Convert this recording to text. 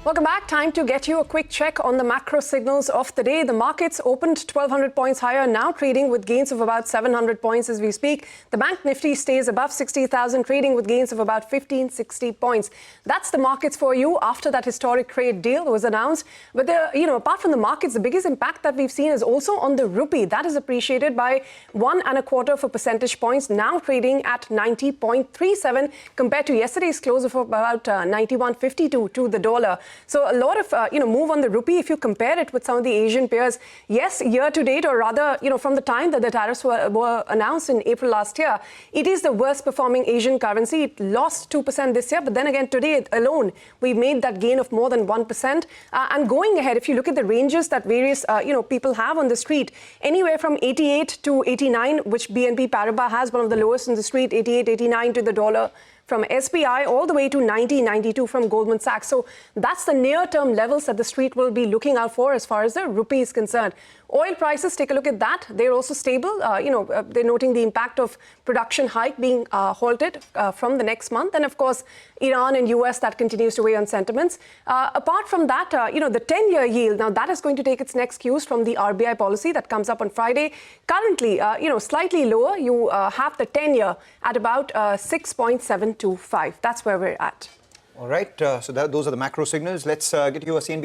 Welcome back. Time to get you a quick check on the macro signals of the day. The markets opened 1,200 points higher, now trading with gains of about 700 points as we speak. The Bank Nifty stays above 60,000, trading with gains of about 1,560 points. That's the markets for you after that historic trade deal was announced. But apart from the markets, the biggest impact that we've seen is also on the rupee. That is appreciated by 1.25 percentage points, now trading at 90.37 compared to yesterday's close of about 91.52 to the dollar. So a lot of, move on the rupee if you compare it with some of the Asian peers. Yes, year to date, or rather, from the time that the tariffs were announced in April last year, it is the worst performing Asian currency. It lost 2% this year. But then again, today alone, we made that gain of more than 1%. And going ahead, if you look at the ranges that various, people have on the street, anywhere from 88 to 89, which BNP Paribas has, one of the lowest in the street, 88, 89 to the dollar. From SBI all the way to 90, 92 from Goldman Sachs. So that's the near-term levels that the street will be looking out for as far as the rupee is concerned. Oil prices, take a look at that. They're also stable. They're noting the impact of production hike being halted from the next month. And of course, Iran and US, that continues to weigh on sentiments. Apart from that, the 10-year yield, now that is going to take its next cues from the RBI policy that comes up on Friday. Currently, slightly lower. You have the 10-year at about 6.725. That's where we're at. All right. So those are the macro signals. Let's get you a CNBC.